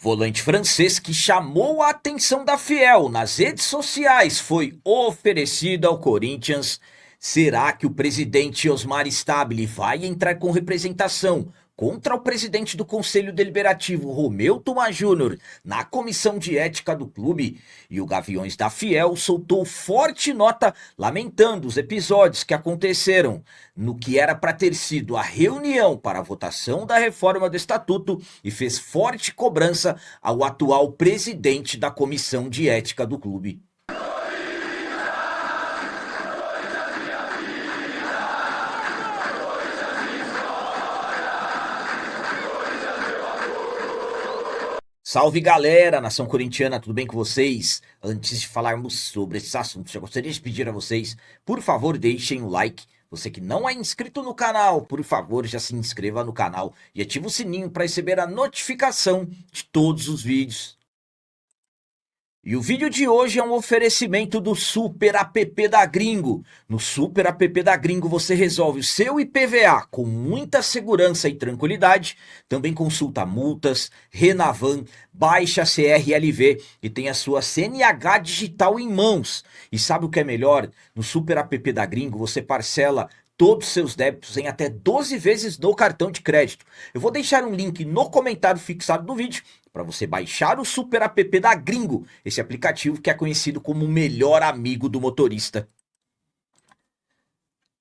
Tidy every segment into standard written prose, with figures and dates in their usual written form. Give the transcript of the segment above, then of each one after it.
Volante francês que chamou a atenção da Fiel nas redes sociais foi oferecido ao Corinthians. Será que o presidente Osmar Stabile vai entrar com representação contra o presidente do Conselho Deliberativo, Romeu Tuma Júnior, na comissão de ética do clube? E o Gaviões da Fiel soltou forte nota lamentando os episódios que aconteceram no que era para ter sido a reunião para a votação da reforma do estatuto e fez forte cobrança ao atual presidente da comissão de ética do clube. Salve galera, nação corintiana, tudo bem com vocês? Antes de falarmos sobre esses assuntos, já gostaria de pedir a vocês, por favor, deixem o like. Você que não é inscrito no canal, por favor, já se inscreva no canal e ative o sininho para receber a notificação de todos os vídeos. E o vídeo de hoje é um oferecimento do Super App da Gringo. No Super App da Gringo você resolve o seu IPVA com muita segurança e tranquilidade. Também consulta multas, Renavan, baixa CRLV e tem a sua CNH digital em mãos. E sabe o que é melhor? No Super App da Gringo você parcela todos os seus débitos em até 12 vezes no cartão de crédito. Eu vou deixar um link no comentário fixado do vídeo para você baixar o Super App da Gringo, esse aplicativo que é conhecido como o melhor amigo do motorista.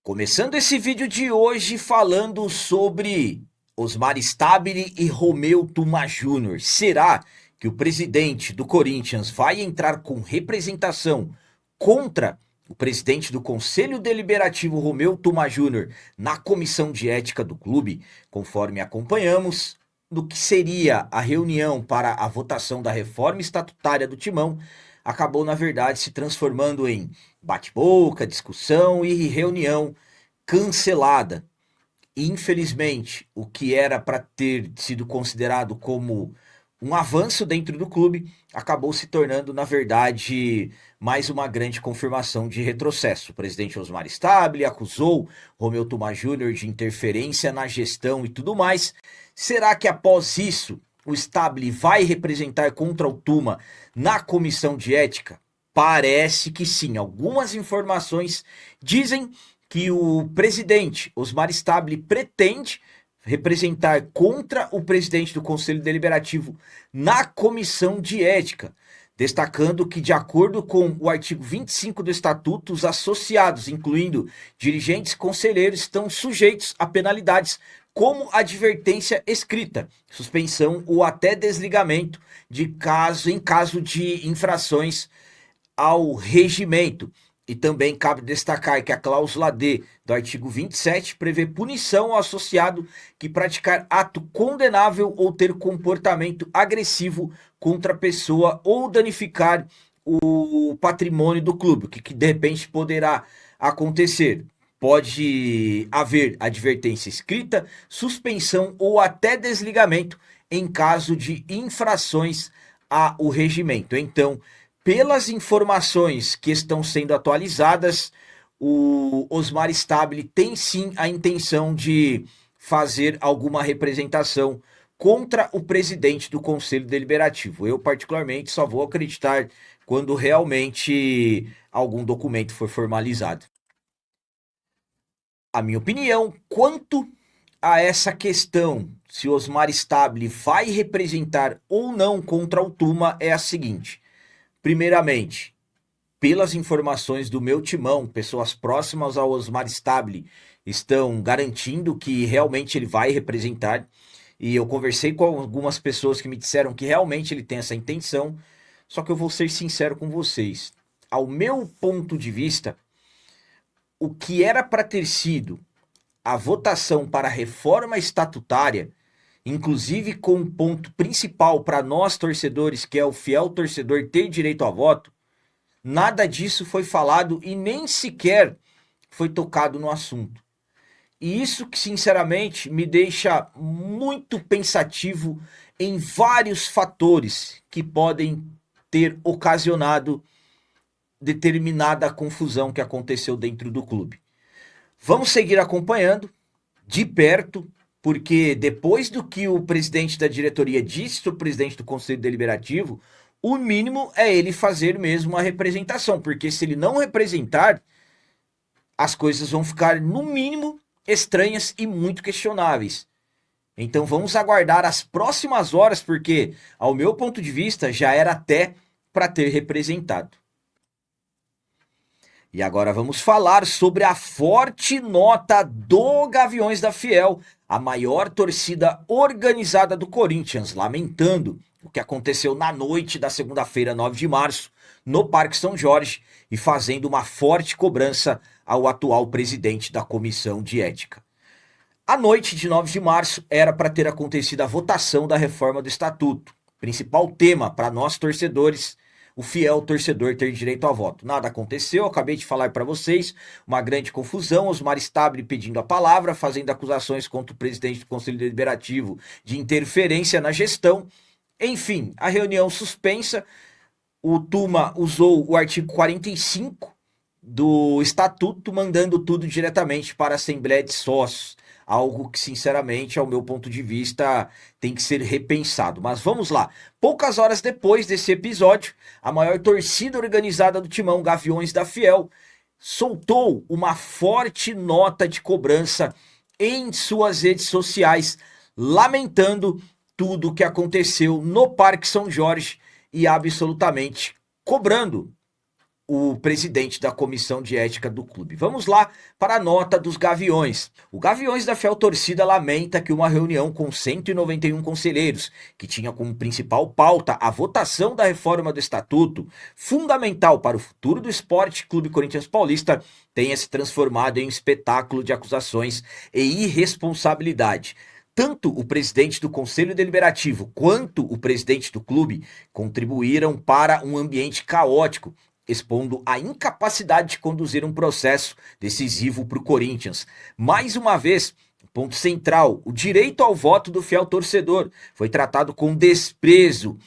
Começando esse vídeo de hoje falando sobre Osmar Stabile e Romeu Tuma Júnior. Será que o presidente do Corinthians vai entrar com representação contra o presidente do Conselho Deliberativo, Romeu Tuma Júnior, na comissão de ética do clube? Conforme acompanhamos, do que seria a reunião para a votação da reforma estatutária do Timão, acabou, na verdade, se transformando em bate-boca, discussão e reunião cancelada. E, infelizmente, o que era para ter sido considerado como um avanço dentro do clube acabou se tornando, na verdade, mais uma grande confirmação de retrocesso. O presidente Osmar Stabile acusou Romeu Tuma Júnior de interferência na gestão e tudo mais. Será que após isso o Stabile vai representar contra o Tuma na comissão de ética? Parece que sim. Algumas informações dizem que o presidente Osmar Stabile pretende representar contra o presidente do Conselho Deliberativo na comissão de ética, destacando que, de acordo com o artigo 25 do Estatuto, os associados, incluindo dirigentes e conselheiros, estão sujeitos a penalidades como advertência escrita, suspensão ou até desligamento em caso de infrações ao regimento. E também cabe destacar que a cláusula D do artigo 27 prevê punição ao associado que praticar ato condenável ou ter comportamento agressivo contra a pessoa ou danificar o patrimônio do clube, o que de repente poderá acontecer. Pode haver advertência escrita, suspensão ou até desligamento em caso de infrações ao regimento. Então, pelas informações que estão sendo atualizadas, o Osmar Stabile tem sim a intenção de fazer alguma representação contra o presidente do Conselho Deliberativo. Eu, particularmente, só vou acreditar quando realmente algum documento for formalizado. A minha opinião quanto a essa questão, se Osmar Stabile vai representar ou não contra o Tuma, é a seguinte. Primeiramente, pelas informações do meu timão, pessoas próximas ao Osmar Stabile estão garantindo que realmente ele vai representar. E eu conversei com algumas pessoas que me disseram que realmente ele tem essa intenção. Só que eu vou ser sincero com vocês. Ao meu ponto de vista, o que era para ter sido a votação para a reforma estatutária, inclusive com um ponto principal para nós torcedores, que é o fiel torcedor ter direito a voto, nada disso foi falado e nem sequer foi tocado no assunto. E isso que, sinceramente, me deixa muito pensativo em vários fatores que podem ter ocasionado determinada confusão que aconteceu dentro do clube. Vamos seguir acompanhando de perto porque depois do que o presidente da diretoria disse para o presidente do Conselho Deliberativo, o mínimo é ele fazer mesmo uma representação, porque se ele não representar, as coisas vão ficar, no mínimo, estranhas e muito questionáveis. Então vamos aguardar as próximas horas, porque, ao meu ponto de vista, já era até para ter representado. E agora vamos falar sobre a forte nota do Gaviões da Fiel, a maior torcida organizada do Corinthians, lamentando o que aconteceu na noite da segunda-feira, 9 de março, no Parque São Jorge, e fazendo uma forte cobrança ao atual presidente da Comissão de Ética. A noite de 9 de março era para ter acontecido a votação da reforma do Estatuto, principal tema para nós torcedores, o fiel torcedor ter direito a voto. Nada aconteceu, acabei de falar para vocês, uma grande confusão, Osmar Stabile pedindo a palavra, fazendo acusações contra o presidente do Conselho Deliberativo de interferência na gestão. Enfim, a reunião suspensa, o Tuma usou o artigo 45 do Estatuto, mandando tudo diretamente para a Assembleia de Sócios. Algo que, sinceramente, ao meu ponto de vista, tem que ser repensado. Mas vamos lá. Poucas horas depois desse episódio, a maior torcida organizada do Timão, Gaviões da Fiel, soltou uma forte nota de cobrança em suas redes sociais, lamentando tudo o que aconteceu no Parque São Jorge e absolutamente cobrando o presidente da comissão de ética do clube. Vamos lá para a nota dos Gaviões. O Gaviões da Fiel Torcida lamenta que uma reunião com 191 conselheiros, que tinha como principal pauta a votação da reforma do Estatuto, fundamental para o futuro do Esporte Clube Corinthians Paulista, tenha se transformado em um espetáculo de acusações e irresponsabilidade. Tanto o presidente do Conselho Deliberativo quanto o presidente do clube contribuíram para um ambiente caótico, expondo a incapacidade de conduzir um processo decisivo para o Corinthians. Mais uma vez, ponto central, o direito ao voto do fiel torcedor foi tratado com desprezo.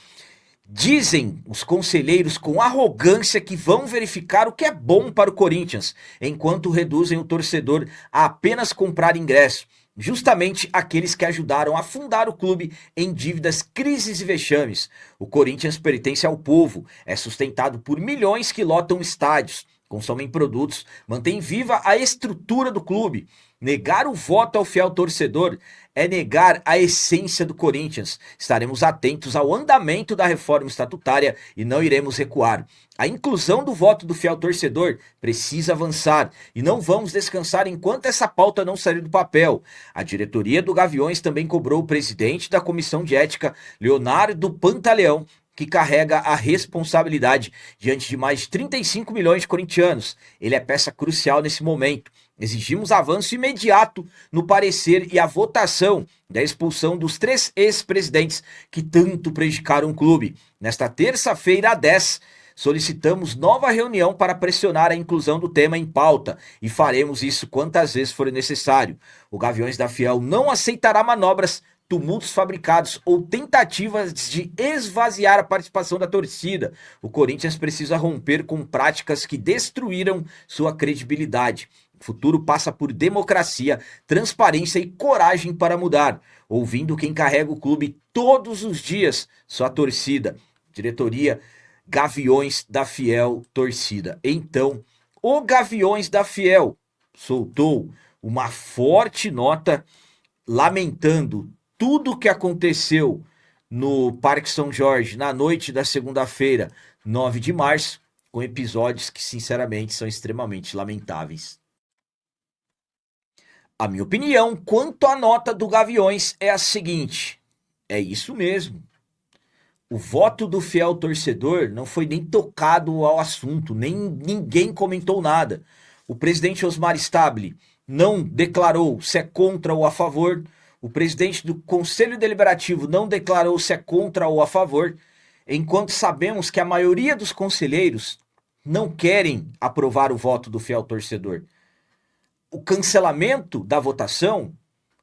Dizem os conselheiros com arrogância que vão verificar o que é bom para o Corinthians, enquanto reduzem o torcedor a apenas comprar ingresso. Justamente aqueles que ajudaram a fundar o clube em dívidas, crises e vexames. O Corinthians pertence ao povo, é sustentado por milhões que lotam estádios, consomem produtos, mantém viva a estrutura do clube. Negar o voto ao fiel torcedor é negar a essência do Corinthians. Estaremos atentos ao andamento da reforma estatutária e não iremos recuar. A inclusão do voto do fiel torcedor precisa avançar e não vamos descansar enquanto essa pauta não sair do papel. A diretoria do Gaviões também cobrou o presidente da comissão de ética, Leonardo Pantaleão, que carrega a responsabilidade diante de mais de 35 milhões de corintianos. Ele é peça crucial nesse momento. Exigimos avanço imediato no parecer e a votação da expulsão dos 3 ex-presidentes que tanto prejudicaram o clube. Nesta terça-feira, 10, solicitamos nova reunião para pressionar a inclusão do tema em pauta e faremos isso quantas vezes for necessário. O Gaviões da Fiel não aceitará manobras, tumultos fabricados ou tentativas de esvaziar a participação da torcida. O Corinthians precisa romper com práticas que destruíram sua credibilidade. O futuro passa por democracia, transparência e coragem para mudar, ouvindo quem carrega o clube todos os dias, sua torcida. Diretoria Gaviões da Fiel Torcida. Então, o Gaviões da Fiel soltou uma forte nota lamentando tudo o que aconteceu no Parque São Jorge na noite da segunda-feira, 9 de março, com episódios que, sinceramente, são extremamente lamentáveis. A minha opinião quanto à nota do Gaviões é a seguinte: é isso mesmo. O voto do fiel torcedor não foi nem tocado ao assunto, nem ninguém comentou nada. O presidente Osmar Stabile não declarou se é contra ou a favor. O presidente do Conselho Deliberativo não declarou se é contra ou a favor, enquanto sabemos que a maioria dos conselheiros não querem aprovar o voto do fiel torcedor. O cancelamento da votação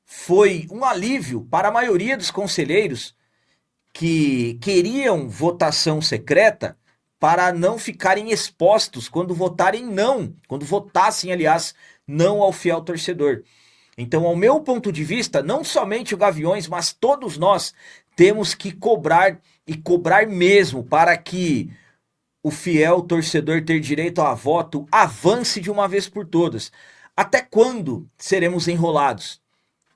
foi um alívio para a maioria dos conselheiros que queriam votação secreta para não ficarem expostos quando votarem não, quando votassem, aliás, não ao fiel torcedor. Então, ao meu ponto de vista, não somente o Gaviões, mas todos nós temos que cobrar e cobrar mesmo para que o fiel torcedor ter direito a voto avance de uma vez por todas. Até quando seremos enrolados?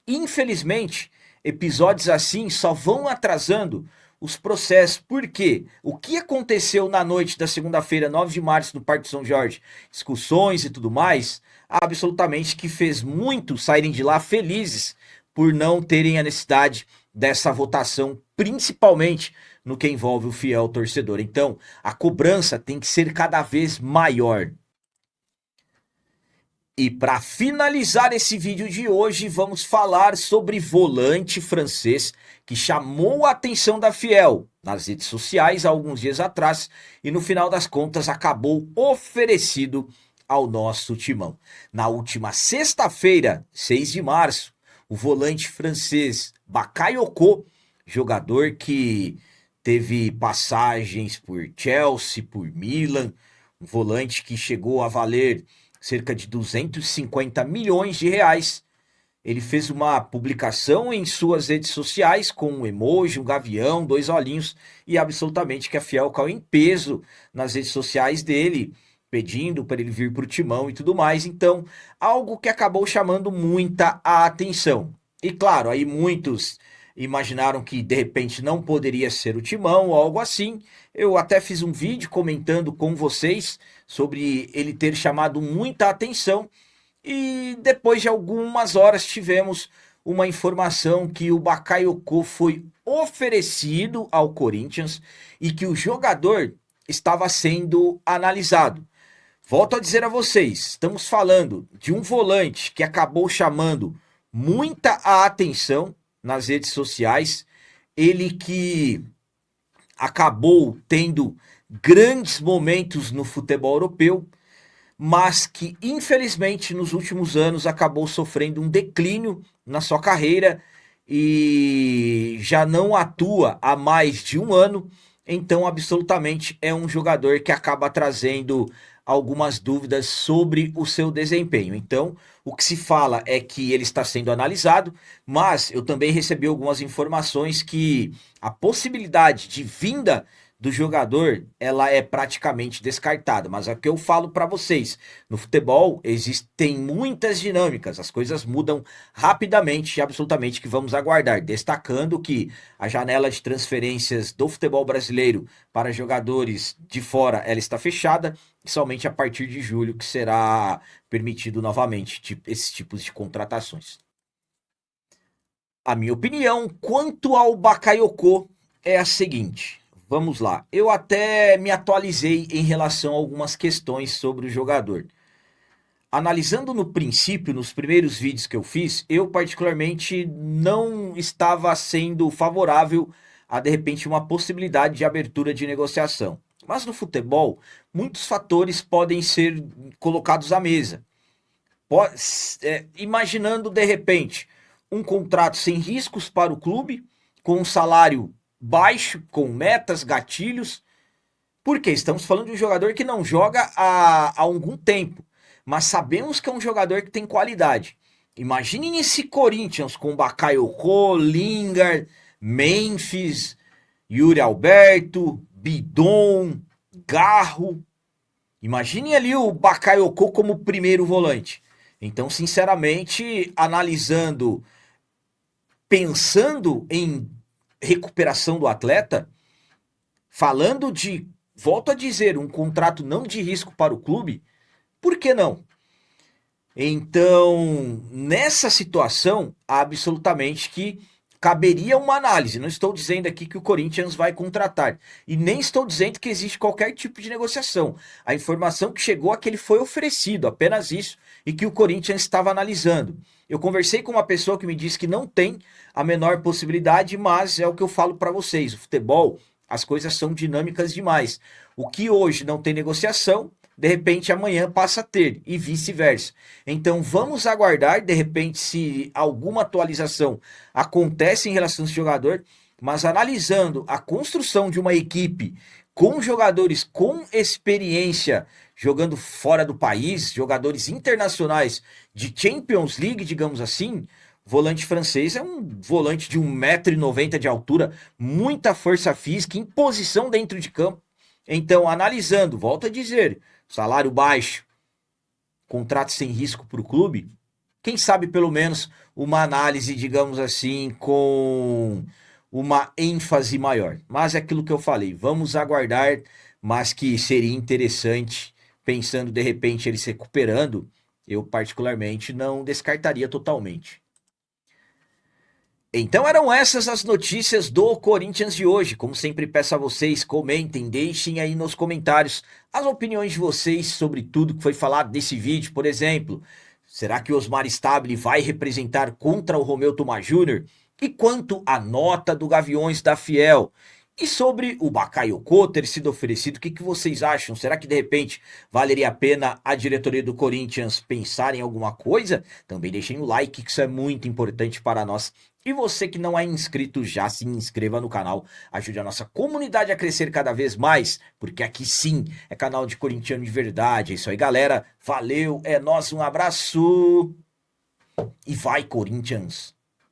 Infelizmente, episódios assim só vão atrasando os processos. Por quê? O que aconteceu na noite da segunda-feira, 9 de março, no Parque São Jorge? Discussões e tudo mais, absolutamente que fez muitos saírem de lá felizes por não terem a necessidade dessa votação, principalmente no que envolve o fiel torcedor. Então, a cobrança tem que ser cada vez maior. E para finalizar esse vídeo de hoje, vamos falar sobre volante francês que chamou a atenção da Fiel nas redes sociais há alguns dias atrás e no final das contas acabou oferecido ao nosso timão. Na última sexta-feira, 6 de março, o volante francês Bakayoko, jogador que teve passagens por Chelsea, por Milan, um volante que chegou a valer cerca de 250 milhões de reais. Ele fez uma publicação em suas redes sociais com um emoji, um gavião, dois olhinhos e absolutamente que a Fiel caiu em peso nas redes sociais dele, pedindo para ele vir para o timão e tudo mais. Então, algo que acabou chamando muita atenção. E claro, aí muitos imaginaram que de repente não poderia ser o timão ou algo assim. Eu até fiz um vídeo comentando com vocês sobre ele ter chamado muita atenção e depois de algumas horas tivemos uma informação que o Bakayoko foi oferecido ao Corinthians e que o jogador estava sendo analisado. Volto a dizer a vocês, estamos falando de um volante que acabou chamando muita atenção nas redes sociais, ele que acabou tendo grandes momentos no futebol europeu, mas que infelizmente nos últimos anos acabou sofrendo um declínio na sua carreira e já não atua há mais de um ano, então absolutamente é um jogador que acaba trazendo algumas dúvidas sobre o seu desempenho. Então, o que se fala é que ele está sendo analisado, mas eu também recebi algumas informações que a possibilidade de vinda do jogador, ela é praticamente descartada, mas é o que eu falo para vocês, no futebol existem muitas dinâmicas, as coisas mudam rapidamente e absolutamente que vamos aguardar, destacando que a janela de transferências do futebol brasileiro para jogadores de fora, ela está fechada, e somente a partir de julho que será permitido novamente esses tipos de contratações. A minha opinião quanto ao Bakayoko é a seguinte: vamos lá, eu até me atualizei em relação a algumas questões sobre o jogador. Analisando no princípio, nos primeiros vídeos que eu fiz, eu particularmente não estava sendo favorável a de repente uma possibilidade de abertura de negociação. Mas no futebol, muitos fatores podem ser colocados à mesa. Imaginando de repente um contrato sem riscos para o clube, com um salário baixo, com metas, gatilhos. Porque estamos falando de um jogador que não joga há algum tempo, mas sabemos que é um jogador que tem qualidade. Imaginem esse Corinthians com Bakayoko, Lingard, Memphis, Yuri Alberto, Bidon, Garro. Imaginem ali o Bakayoko como primeiro volante. Então, sinceramente, analisando, pensando em recuperação do atleta, falando de, volto a dizer, um contrato não de risco para o clube, por que não? Então, nessa situação, absolutamente que caberia uma análise. Não estou dizendo aqui que o Corinthians vai contratar. E nem estou dizendo que existe qualquer tipo de negociação. A informação que chegou é que ele foi oferecido, apenas isso, e que o Corinthians estava analisando. Eu conversei com uma pessoa que me disse que não tem a menor possibilidade, mas é o que eu falo para vocês. O futebol, as coisas são dinâmicas demais. O que hoje não tem negociação, de repente amanhã passa a ter, e vice-versa. Então vamos aguardar, de repente, se alguma atualização acontece em relação a esse jogador, mas analisando a construção de uma equipe com jogadores com experiência jogando fora do país, jogadores internacionais de Champions League, digamos assim, volante francês é um volante de 1,90 m de altura, muita força física, em posição dentro de campo. Então, analisando, volto a dizer, salário baixo, contrato sem risco para o clube, quem sabe pelo menos uma análise, digamos assim, com uma ênfase maior. Mas é aquilo que eu falei, vamos aguardar, mas que seria interessante, pensando de repente ele se recuperando, eu particularmente não descartaria totalmente. Então eram essas as notícias do Corinthians de hoje. Como sempre peço a vocês, comentem, deixem aí nos comentários as opiniões de vocês sobre tudo que foi falado nesse vídeo. Por exemplo, será que o Osmar Stabile vai representar contra o Romeu Thomá Júnior? E quanto à nota do Gaviões da Fiel? E sobre o Bakayoko ter sido oferecido, o que vocês acham? Será que de repente valeria a pena a diretoria do Corinthians pensar em alguma coisa? Também deixem o like, que isso é muito importante para nós. E você que não é inscrito, já se inscreva no canal, ajude a nossa comunidade a crescer cada vez mais, porque aqui sim é canal de corintiano de verdade. É isso aí, galera. Valeu, é nóis, um abraço e vai, Corinthians!